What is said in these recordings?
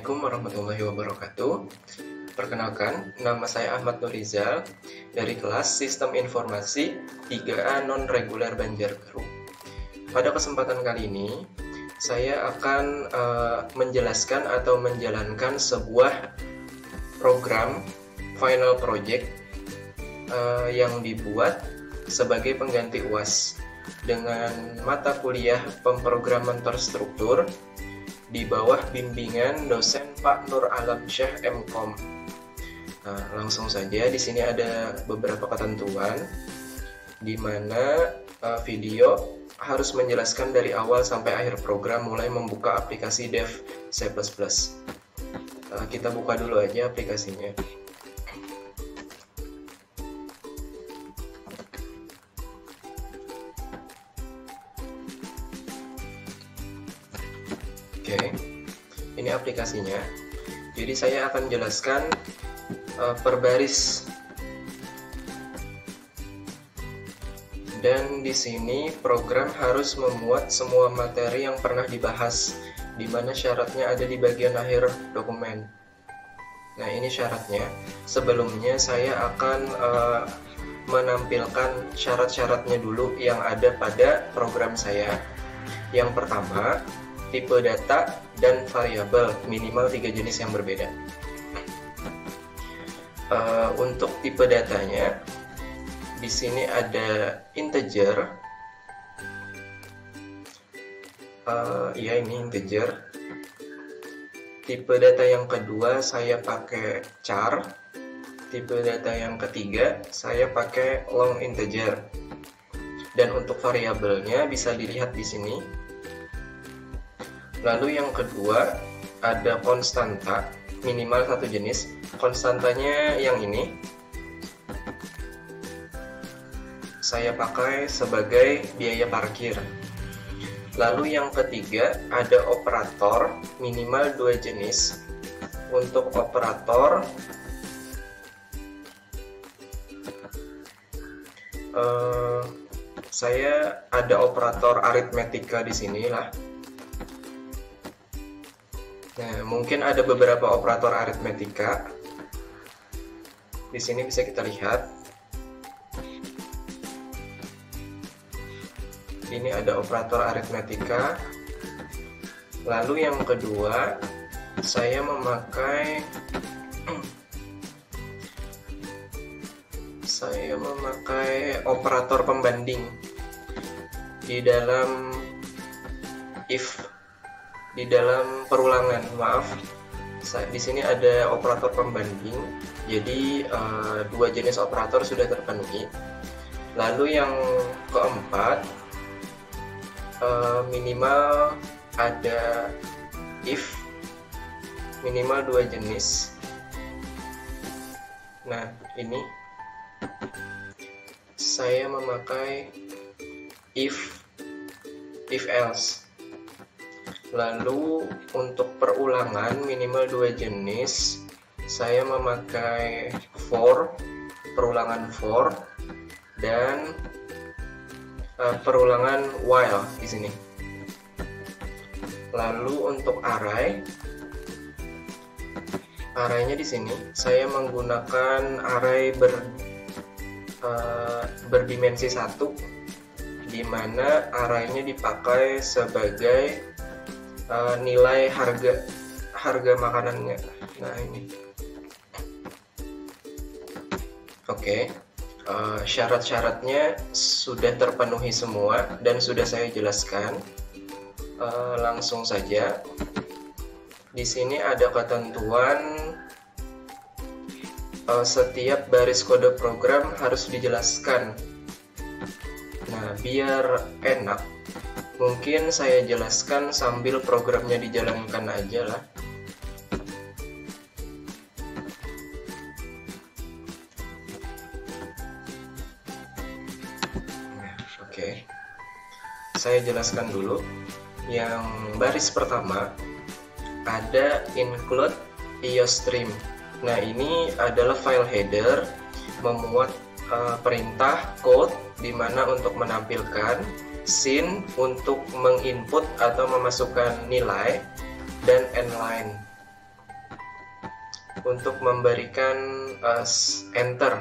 Assalamualaikum warahmatullahi wabarakatuh. Perkenalkan, nama saya Ahmad Nurizal dari kelas Sistem Informasi 3A Non-Reguler Banjarbaru. Pada kesempatan kali ini, saya akan menjelaskan atau menjalankan sebuah program final project yang dibuat sebagai pengganti UAS dengan mata kuliah pemrograman terstruktur di bawah bimbingan dosen Pak Nur Alamsyah MKom. Nah, langsung saja di sini ada beberapa ketentuan di mana video harus menjelaskan dari awal sampai akhir program mulai membuka aplikasi Dev C++. Kita buka dulu aja aplikasinya. Oke, ini aplikasinya. Jadi saya akan jelaskan per baris. Dan di sini program harus memuat semua materi yang pernah dibahas, di mana syaratnya ada di bagian akhir dokumen. Nah, ini syaratnya. Sebelumnya saya akan menampilkan syarat-syaratnya dulu yang ada pada program saya. Yang pertama, tipe data dan variabel minimal 3 jenis yang berbeda. Untuk tipe datanya, di sini ada integer. Ya, ini integer. Tipe data yang kedua saya pakai char. Tipe data yang ketiga saya pakai long integer. Dan untuk variabelnya bisa dilihat di sini. Lalu yang kedua ada konstanta minimal 1 jenis. Konstantanya yang ini saya pakai sebagai biaya parkir. Lalu yang ketiga ada operator minimal 2 jenis. Untuk operator saya ada operator aritmetika di sini lah. Nah, mungkin ada beberapa operator aritmetika. Di sini bisa kita lihat. Ini ada operator aritmetika. Lalu yang kedua, saya memakai operator pembanding di dalam if. Di dalam perulangan, maaf, di sini ada operator pembanding. Jadi 2 jenis operator sudah terpenuhi. Lalu yang keempat, minimal ada if minimal 2 jenis. Nah, ini saya memakai if else. Lalu untuk perulangan minimal 2 jenis, saya memakai for, perulangan for, dan perulangan while di sini. Lalu untuk arraynya di sini saya menggunakan array berdimensi 1, di mana arraynya dipakai sebagai nilai harga makanannya. Nah, ini. Oke. Syarat-syaratnya sudah terpenuhi semua dan sudah saya jelaskan. Langsung saja. Di sini ada ketentuan setiap baris kode program harus dijelaskan. Nah, biar enak, mungkin saya jelaskan sambil programnya dijalankan aja lah. Oke. Saya jelaskan dulu. Yang baris pertama ada include iostream. Nah, ini adalah file header memuat perintah code di mana untuk menampilkan scene untuk menginput atau memasukkan nilai, dan endline. untuk memberikan enter.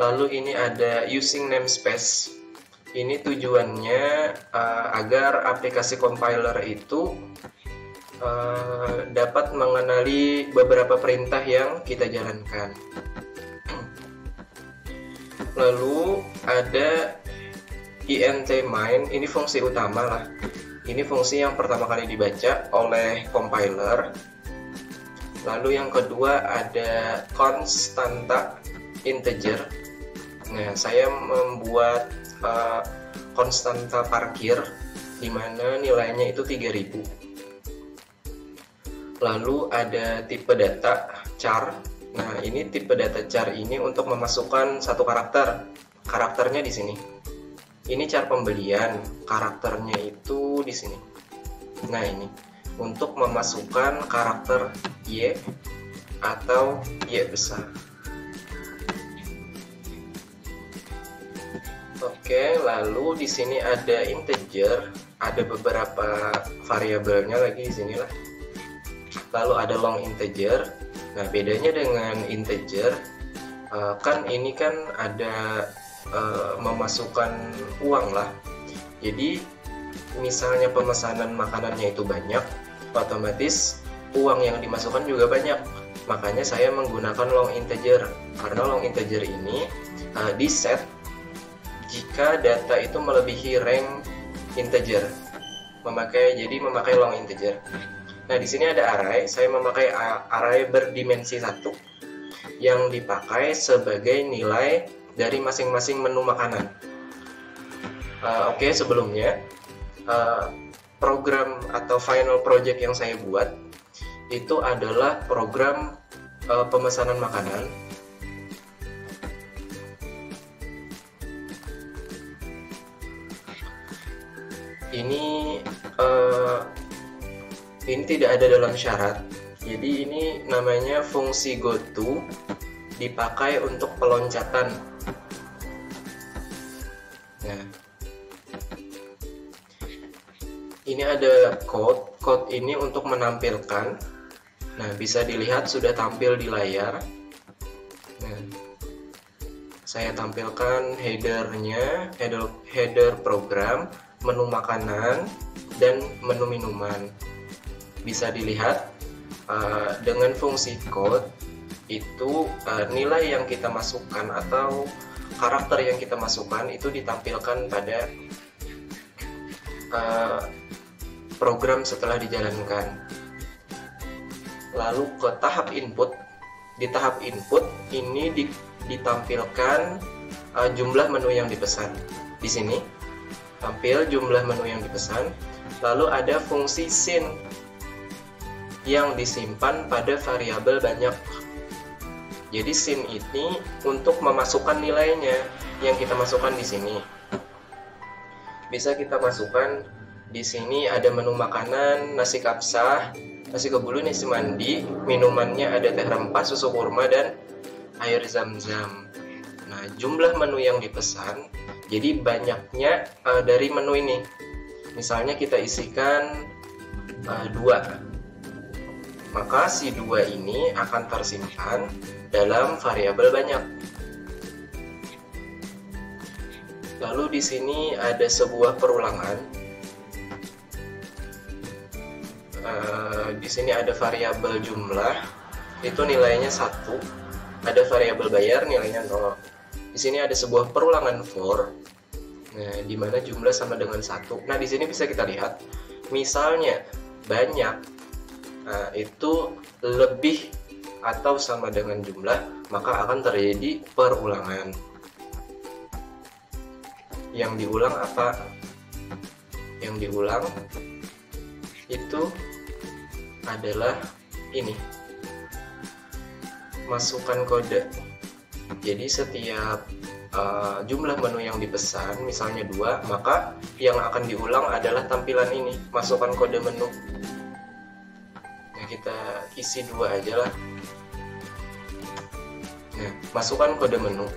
Lalu ini ada using namespace. Ini tujuannya agar aplikasi compiler itu dapat mengenali beberapa perintah yang kita jalankan. Lalu ada int main, ini fungsi utama lah. Ini fungsi yang pertama kali dibaca oleh compiler. Lalu yang kedua ada konstanta integer. Nah, saya membuat konstanta parkir di mana nilainya itu 3000. Lalu ada tipe data char. Nah, ini tipe data char ini untuk memasukkan satu karakter. Karakternya di sini. Ini char pembelian, karakternya itu di sini. Nah, ini untuk memasukkan karakter Y atau Y besar. Oke, lalu di sini ada integer, ada beberapa variabelnya lagi di sini lah. Lalu ada long integer. Nah, bedanya dengan integer, kan ini kan ada memasukkan uang lah. Jadi misalnya pemesanan makanannya itu banyak, otomatis uang yang dimasukkan juga banyak. Makanya saya menggunakan long integer, karena long integer ini di set jika data itu melebihi rank integer, jadi memakai long integer. Nah, di sini ada array, saya memakai array berdimensi 1 yang dipakai sebagai nilai dari masing-masing menu makanan. Oke, sebelumnya program atau final project yang saya buat itu adalah program pemesanan makanan. Ini tidak ada dalam syarat. Jadi ini namanya fungsi goto, dipakai untuk peloncatan. Nah, ini ada code ini untuk menampilkan. Nah, bisa dilihat sudah tampil di layar. Nah, saya tampilkan headernya, header program, menu makanan, dan menu minuman. Bisa dilihat dengan fungsi code itu nilai yang kita masukkan atau karakter yang kita masukkan itu ditampilkan pada program setelah dijalankan. Lalu ke tahap input. Di tahap input ini ditampilkan jumlah menu yang dipesan. Di sini tampil jumlah menu yang dipesan. Lalu ada fungsi sin yang disimpan pada variabel banyak. Jadi sin ini untuk memasukkan nilainya yang kita masukkan di sini. Bisa kita masukkan di sini ada menu makanan, nasi kapsah, nasi kebulu, nasi mandi, minumannya ada teh rempah, susu kurma, dan air zam-zam. Nah, jumlah menu yang dipesan, jadi banyaknya dari menu ini. Misalnya kita isikan 2. Maka si 2 ini akan tersimpan dalam variabel banyak. Lalu di sini ada sebuah perulangan. Di sini ada variabel jumlah, itu nilainya 1. Ada variabel bayar, nilainya 0. Di sini ada sebuah perulangan for. Nah, di mana jumlah sama dengan 1. Nah, di sini bisa kita lihat, misalnya banyak, itu lebih atau sama dengan jumlah, maka akan terjadi perulangan. Yang diulang apa? Yang diulang itu adalah ini, masukkan kode. Jadi setiap jumlah menu yang dipesan, misalnya 2, maka yang akan diulang adalah tampilan ini, masukkan kode menu. Nah, kita isi 2 aja lah. Nah, masukkan kode menu.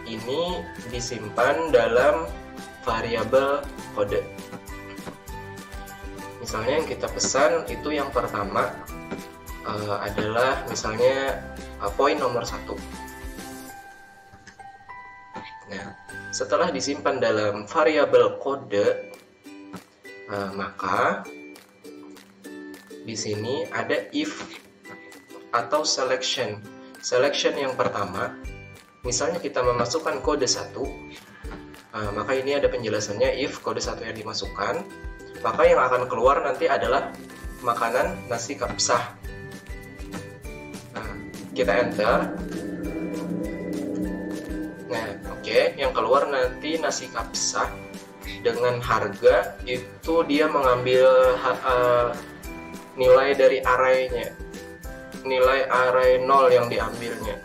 Ini disimpan dalam variabel kode. Misalnya yang kita pesan itu yang pertama, adalah misalnya poin nomor 1. Nah, setelah disimpan dalam variabel kode, maka di sini ada if atau selection. Selection yang pertama, misalnya kita memasukkan kode 1, maka ini ada penjelasannya. If kode 1 yang dimasukkan, maka yang akan keluar nanti adalah makanan nasi kapsah. Nah, kita enter. Nah, oke, yang keluar nanti nasi kapsah dengan harga itu dia mengambil nilai dari arraynya, nilai array 0 yang diambilnya.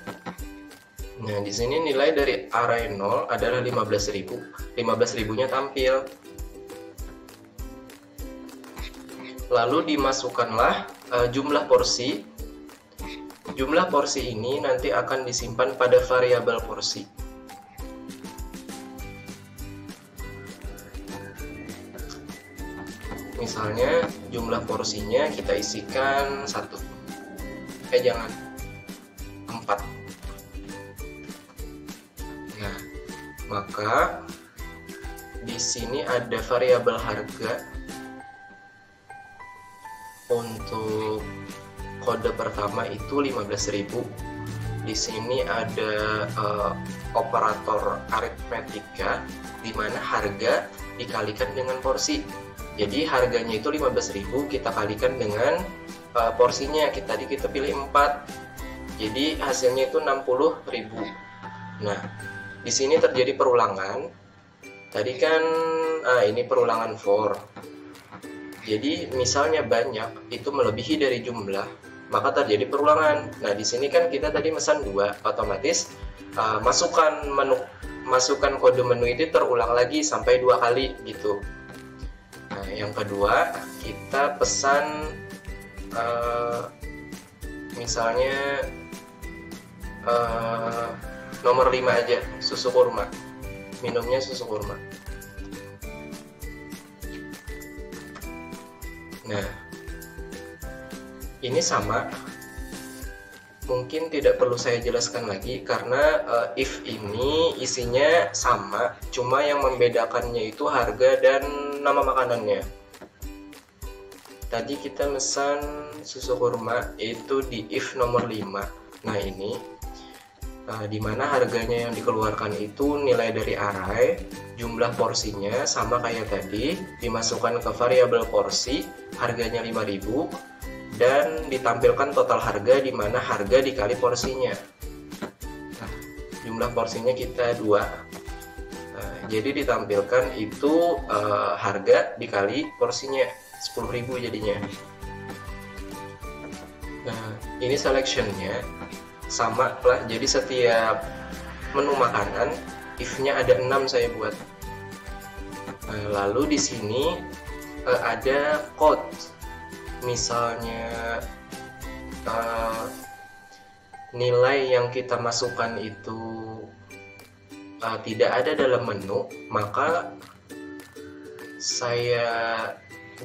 Nah, di sini nilai dari array 0 adalah 15.000. 15.000-nya tampil. Lalu dimasukkanlah jumlah porsi. Jumlah porsi ini nanti akan disimpan pada variabel porsi. Misalnya jumlah porsinya kita isikan 1. Jangan 4. Nah, maka di sini ada variabel harga. Untuk kode pertama itu 15.000. Di sini ada operator aritmetika di mana harga dikalikan dengan porsi. Jadi harganya itu 15.000, kita kalikan dengan porsinya. Tadi kita pilih 4. Jadi hasilnya itu 60.000. Nah, di sini terjadi perulangan. Tadi kan ini perulangan for. Jadi misalnya banyak itu melebihi dari jumlah, maka terjadi perulangan. Nah, di sini kan kita tadi mesan 2, otomatis masukkan kode menu itu terulang lagi sampai 2 kali gitu. Nah, yang kedua kita pesan misalnya nomor 5 aja, susu kurma. Minumnya susu kurma. Nah, ini sama. Mungkin tidak perlu saya jelaskan lagi karena if ini isinya sama, cuma yang membedakannya itu harga dan nama makanannya. Tadi kita pesan susu kurma itu di if nomor 5. Nah, ini dimana harganya yang dikeluarkan itu nilai dari array, jumlah porsinya sama kayak tadi, dimasukkan ke variabel porsi, harganya 5.000, dan ditampilkan total harga di mana harga dikali porsinya. Nah, jumlah porsinya kita 2. Jadi ditampilkan itu harga dikali porsinya 10.000 jadinya. Nah, ini selectionnya sama lah. Jadi setiap menu makanan if-nya ada 6 saya buat. Lalu di sini ada code. Misalnya nilai yang kita masukkan itu tidak ada dalam menu, maka saya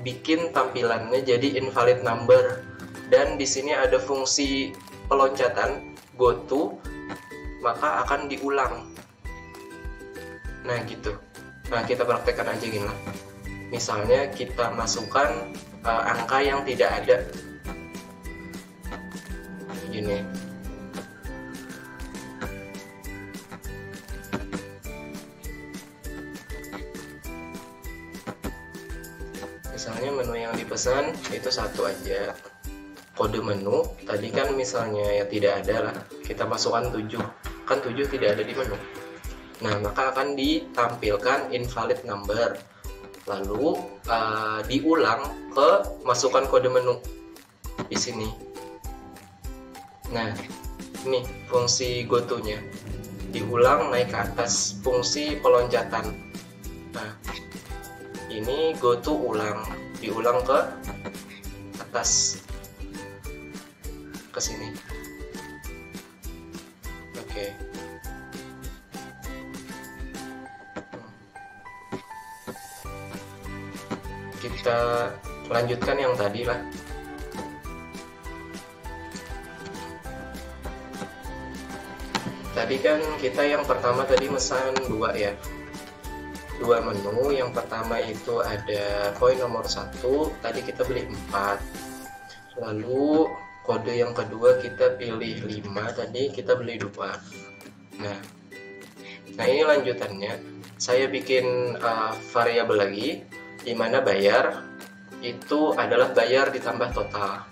bikin tampilannya jadi invalid number. Dan di sini ada fungsi peloncatan go to, maka akan diulang. Nah, gitu. Nah, kita praktekkan aja gini lah. Misalnya kita masukkan angka yang tidak ada. Gini. Misalnya menu yang dipesan itu 1 aja. Kode menu tadi kan misalnya ya tidak ada lah, kita masukkan 7, kan 7 tidak ada di menu. Nah, maka akan ditampilkan invalid number, lalu diulang ke masukkan kode menu di sini. Nah, ini fungsi goto-nya diulang naik ke atas, fungsi peloncatan. Nah, ini goto ulang, diulang ke atas, ke sini. Oke. Kita lanjutkan yang tadi lah. tadi kan kita yang pertama tadi mesan 2 ya. 2 menu, yang pertama itu ada koin nomor 1, tadi kita beli 4. Lalu kode yang kedua kita pilih 5, tadi kita beli 2. Nah ini lanjutannya. Saya bikin variabel lagi, di mana bayar itu adalah bayar ditambah total.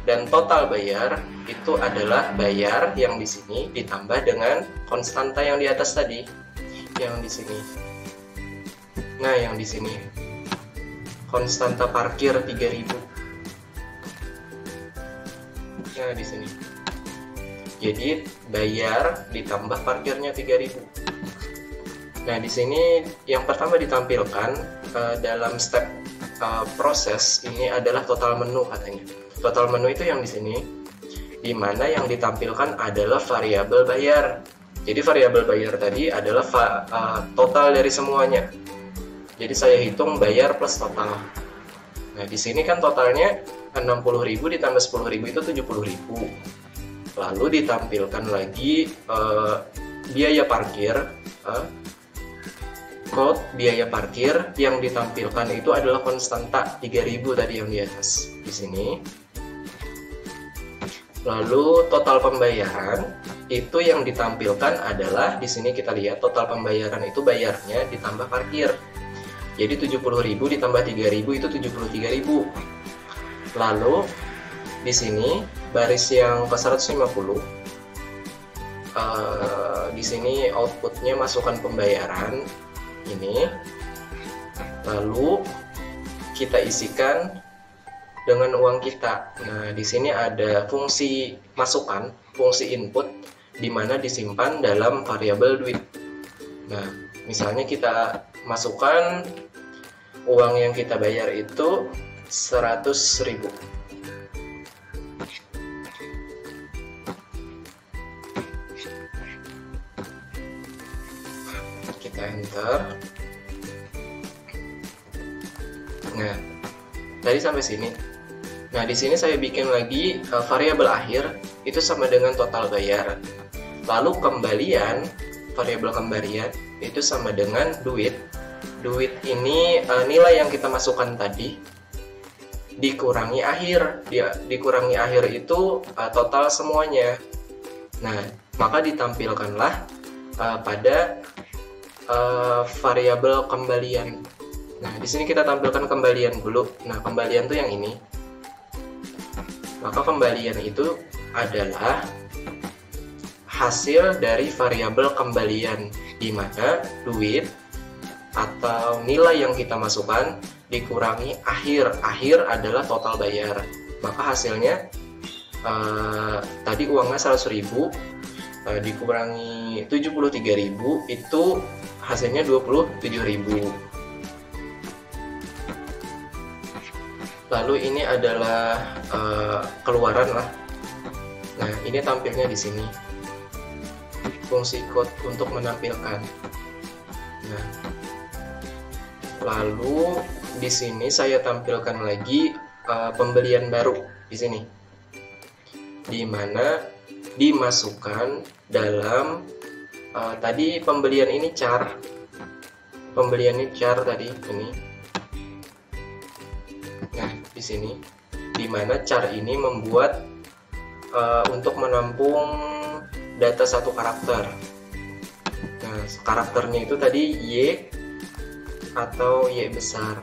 Dan total bayar itu adalah bayar yang di sini ditambah dengan konstanta yang di atas tadi, yang di sini. Nah, yang di sini konstanta parkir 3000. Nah, di sini. Jadi bayar ditambah parkirnya 3000. Nah, di sini yang pertama ditampilkan dalam step proses ini adalah total menu katanya. Total menu itu yang di sini, di mana yang ditampilkan adalah variabel bayar. Jadi variabel bayar tadi adalah total dari semuanya. Jadi saya hitung bayar plus total. Nah, di sini kan totalnya 60.000 ditambah 10.000 itu 70.000. Lalu ditampilkan lagi biaya parkir. Code biaya parkir yang ditampilkan itu adalah konstanta 3000 tadi yang di atas di sini. Lalu total pembayaran itu yang ditampilkan adalah di sini kita lihat total pembayaran itu bayarnya ditambah parkir. Jadi 70.000 ditambah 3.000 itu 73.000. Lalu di sini baris yang ke 150 di sini outputnya masukkan pembayaran ini. Lalu kita isikan dengan uang kita. Nah, di sini ada fungsi masukan, fungsi input, di mana disimpan dalam variabel duit. Nah, misalnya kita masukkan uang yang kita bayar itu 100.000. Kita enter. Nah, tadi sampai sini. Nah, di sini saya bikin lagi variabel akhir itu sama dengan total bayar. Lalu kembalian, variabel kembalian itu sama dengan duit. Duit ini nilai yang kita masukkan tadi dikurangi akhir. Dikurangi akhir itu total semuanya. Nah, maka ditampilkanlah pada variabel kembalian. Nah, di sini kita tampilkan kembalian dulu. Nah, kembalian tuh yang ini. Maka kembalian itu adalah hasil dari variabel kembalian, di mana duit atau nilai yang kita masukkan dikurangi akhir. Akhir adalah total bayar. Maka hasilnya tadi uangnya 100.000 dikurangi 73.000 itu hasilnya 27.000. Lalu ini adalah keluaran lah. Nah, ini tampilnya di sini. Fungsi code untuk menampilkan. Nah, lalu di sini saya tampilkan lagi pembelian baru di sini, di mana dimasukkan dalam tadi pembelian ini char. Pembelian ini char tadi ini. Nah, di sini di mana char ini membuat untuk menampung data satu karakter. Nah, karakternya itu tadi Y atau Y besar.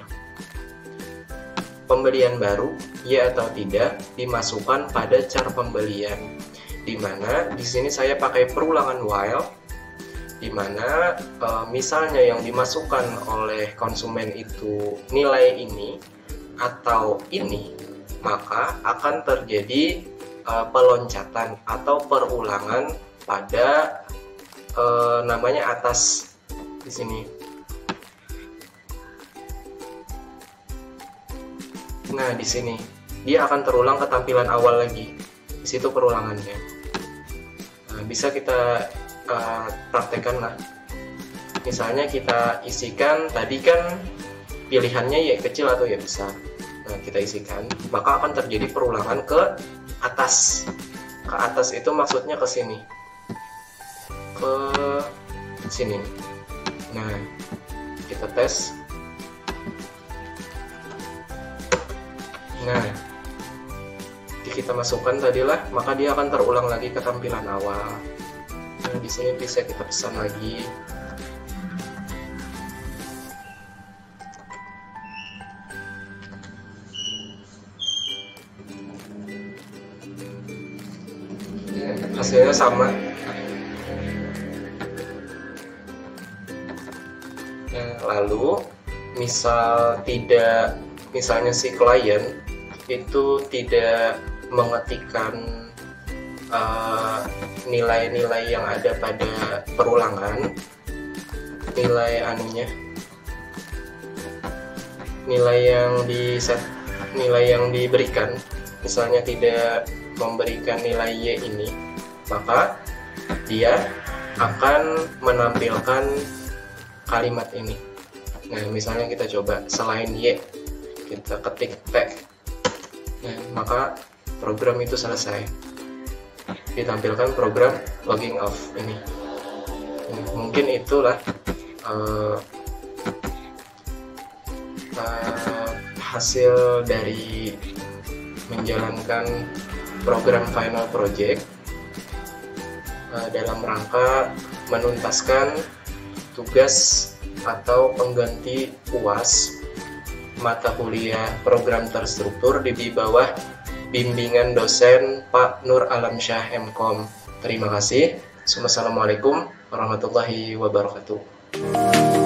Pembelian baru Y atau tidak dimasukkan pada char pembelian. Di mana di sini saya pakai perulangan while, di mana misalnya yang dimasukkan oleh konsumen itu nilai ini atau ini, maka akan terjadi peloncatan atau perulangan pada namanya atas di sini. Nah, di sini dia akan terulang ke tampilan awal lagi. Di situ perulangannya. Nah, bisa kita praktekkan lah. Misalnya kita isikan tadi kan pilihannya Y kecil atau Y besar. Nah, kita isikan, maka akan terjadi perulangan ke atas. Ke atas itu maksudnya ke sini. ke sini. Nah, kita tes. Nah, kita masukkan tadilah, maka dia akan terulang lagi ke tampilan awal. Nah, di sini bisa kita pesan lagi. Hasilnya sama. Nah, lalu misalnya si klien itu tidak mengetikkan nilai-nilai yang ada pada perulangan, nilai yang diberikan, misalnya tidak memberikan nilai Y ini, maka dia akan menampilkan kalimat ini. Nah, misalnya kita coba selain Y, kita ketik T. Nah, maka program itu selesai. Ditampilkan program logging off ini. Mungkin itulah hasil dari menjalankan program Final Project dalam rangka menuntaskan tugas atau pengganti UAS mata kuliah program terstruktur di bawah bimbingan dosen Pak Nur Alamsyah MKom. Terima kasih. Wassalamualaikum warahmatullahi wabarakatuh.